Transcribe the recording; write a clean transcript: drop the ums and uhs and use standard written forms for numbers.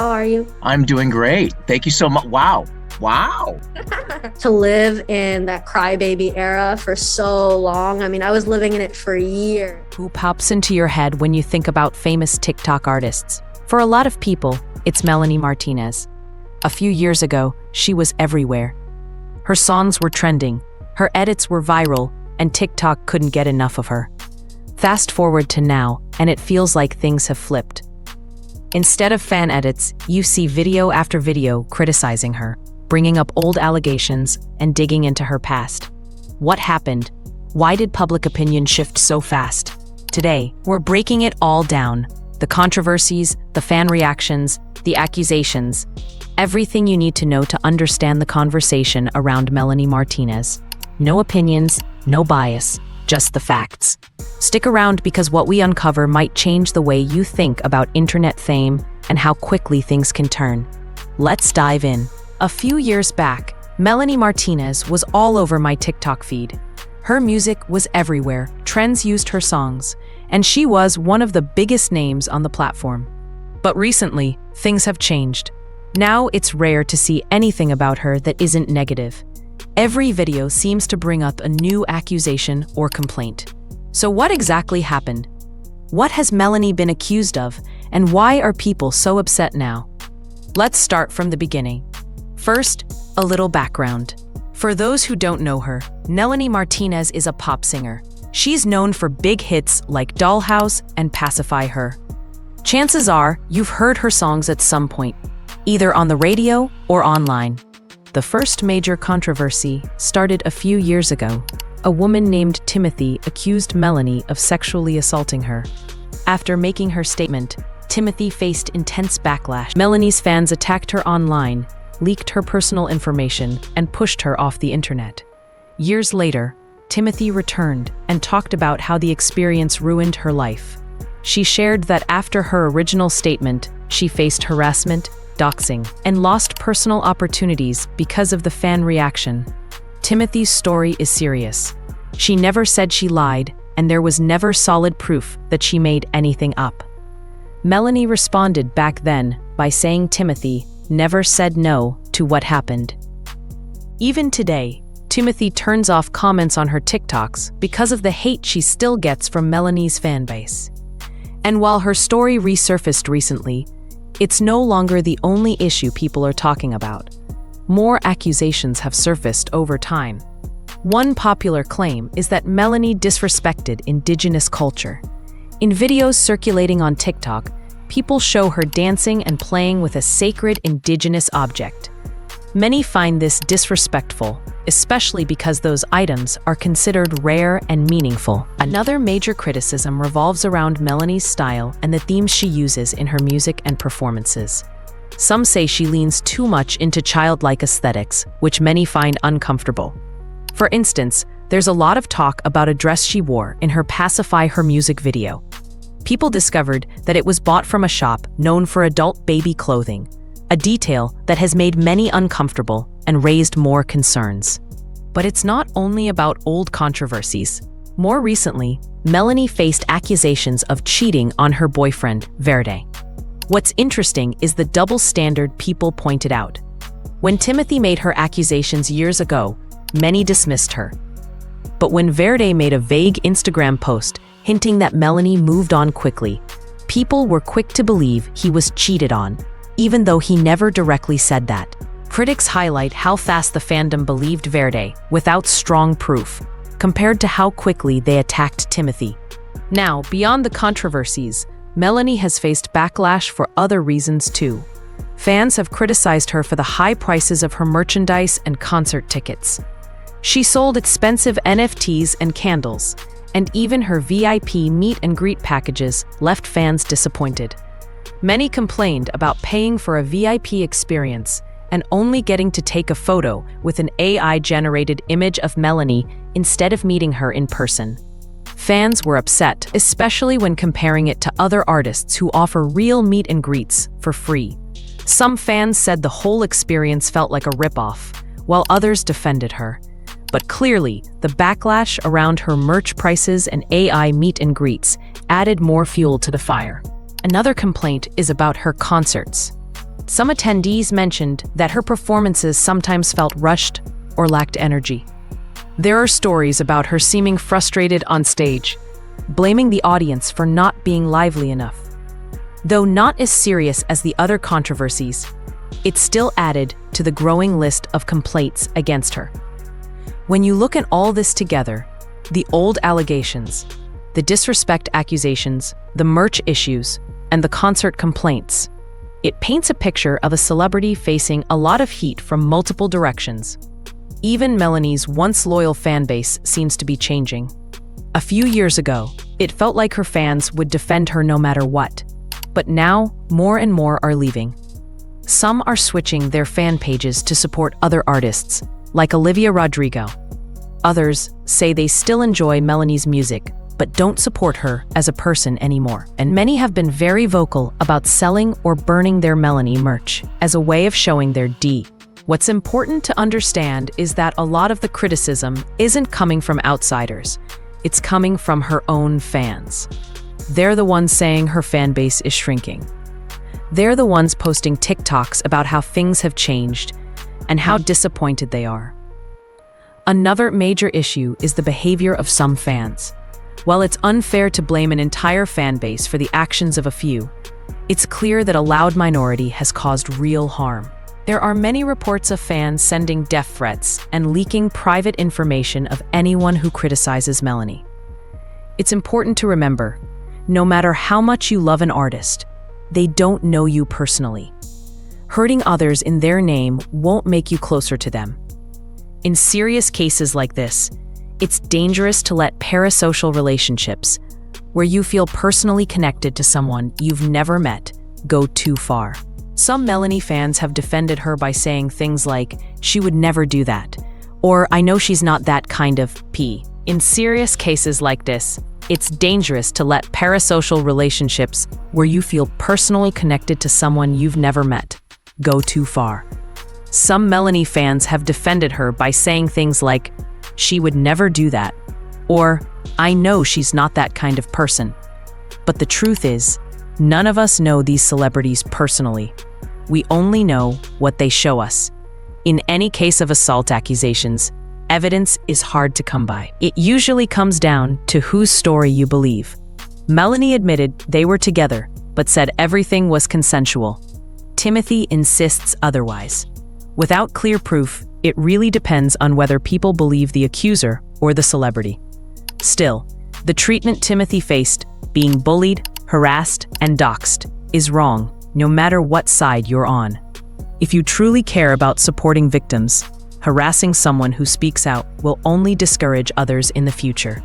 How are you? I'm doing great. Thank you so much. Wow. Wow. To live in that crybaby era for so long. I mean, I was living in it for years. Who pops into your head when you think about famous TikTok artists? For a lot of people, it's Melanie Martinez. A few years ago, she was everywhere. Her songs were trending, her edits were viral, and TikTok couldn't get enough of her. Fast forward to now, and it feels like things have flipped. Instead of fan edits, you see video after video criticizing her, bringing up old allegations and digging into her past. What happened? Why did public opinion shift so fast? Today, we're breaking it all down. The controversies, the fan reactions, the accusations. Everything you need to know to understand the conversation around Melanie Martinez. No opinions, no bias, just the facts. Stick around because what we uncover might change the way you think about internet fame and how quickly things can turn. Let's dive in. A few years back, Melanie Martinez was all over my TikTok feed. Her music was everywhere, trends used her songs, and she was one of the biggest names on the platform. But recently, things have changed. Now it's rare to see anything about her that isn't negative. Every video seems to bring up a new accusation or complaint. So what exactly happened? What has Melanie been accused of, and why are people so upset now? Let's start from the beginning. First, a little background. For those who don't know her, Melanie Martinez is a pop singer. She's known for big hits like Dollhouse and Pacify Her. Chances are you've heard her songs at some point, either on the radio or online. The first major controversy started a few years ago. A woman named Timothy accused Melanie of sexually assaulting her. After making her statement, Timothy faced intense backlash. Melanie's fans attacked her online, leaked her personal information, and pushed her off the internet. Years later, Timothy returned and talked about how the experience ruined her life. She shared that after her original statement, she faced harassment, doxing, and lost personal opportunities because of the fan reaction. Timothy's story is serious. She never said she lied, and there was never solid proof that she made anything up. Melanie responded back then by saying Timothy never said no to what happened. Even today, Timothy turns off comments on her TikToks because of the hate she still gets from Melanie's fanbase. And while her story resurfaced recently, it's no longer the only issue people are talking about. More accusations have surfaced over time. One popular claim is that Melanie disrespected indigenous culture. In videos circulating on TikTok, people show her dancing and playing with a sacred indigenous object. Many find this disrespectful, especially because those items are considered rare and meaningful. Another major criticism revolves around Melanie's style and the themes she uses in her music and performances. Some say she leans too much into childlike aesthetics, which many find uncomfortable. For instance, there's a lot of talk about a dress she wore in her Pacify Her music video. People discovered that it was bought from a shop known for adult baby clothing, a detail that has made many uncomfortable and raised more concerns. But it's not only about old controversies. More recently, Melanie faced accusations of cheating on her boyfriend, Verde. What's interesting is the double standard people pointed out. When Timothy made her accusations years ago, many dismissed her. But when Verde made a vague Instagram post hinting that Melanie moved on quickly, people were quick to believe he was cheated on, even though he never directly said that. Critics highlight how fast the fandom believed Verde without strong proof, compared to how quickly they attacked Timothy. Now, beyond the controversies, Melanie has faced backlash for other reasons too. Fans have criticized her for the high prices of her merchandise and concert tickets. She sold expensive NFTs and candles, and even her VIP meet and greet packages left fans disappointed. Many complained about paying for a VIP experience and only getting to take a photo with an AI-generated image of Melanie instead of meeting her in person. Fans were upset, especially when comparing it to other artists who offer real meet and greets for free. Some fans said the whole experience felt like a ripoff, while others defended her. But clearly, the backlash around her merch prices and AI meet and greets added more fuel to the fire. Another complaint is about her concerts. Some attendees mentioned that her performances sometimes felt rushed or lacked energy. There are stories about her seeming frustrated on stage, blaming the audience for not being lively enough. Though not as serious as the other controversies, it still added to the growing list of complaints against her. When you look at all this together, the old allegations, the disrespect accusations, the merch issues, and the concert complaints, it paints a picture of a celebrity facing a lot of heat from multiple directions. Even Melanie's once loyal fan base seems to be changing. A few years ago, it felt like her fans would defend her no matter what. But now, more and more are leaving. Some are switching their fan pages to support other artists, like Olivia Rodrigo. Others say they still enjoy Melanie's music, but don't support her as a person anymore. And many have been very vocal about selling or burning their Melanie merch as a way of showing their D. What's important to understand is that a lot of the criticism isn't coming from outsiders. It's coming from her own fans. They're the ones saying her fan base is shrinking. They're the ones posting TikToks about how things have changed and how disappointed they are. Another major issue is the behavior of some fans. While it's unfair to blame an entire fan base for the actions of a few, it's clear that a loud minority has caused real harm. There are many reports of fans sending death threats and leaking private information of anyone who criticizes Melanie. It's important to remember, no matter how much you love an artist, they don't know you personally. Hurting others in their name won't make you closer to them. In serious cases like this, it's dangerous to let parasocial relationships, where you feel personally connected to someone you've never met, go too far. Some Melanie fans have defended her by saying things like, "She would never do that," or "I know she's not that kind of P." In serious cases like this, it's dangerous to let parasocial relationships, where you feel personally connected to someone you've never met, go too far. Some Melanie fans have defended her by saying things like, "She would never do that," or "I know she's not that kind of person." But the truth is, none of us know these celebrities personally. We only know what they show us. In any case of assault accusations, evidence is hard to come by. It usually comes down to whose story you believe. Melanie admitted they were together, but said everything was consensual. Timothy insists otherwise. Without clear proof, it really depends on whether people believe the accuser or the celebrity. Still, the treatment Timothy faced, being bullied, harassed, and doxxed, is wrong, no matter what side you're on. If you truly care about supporting victims, harassing someone who speaks out will only discourage others in the future.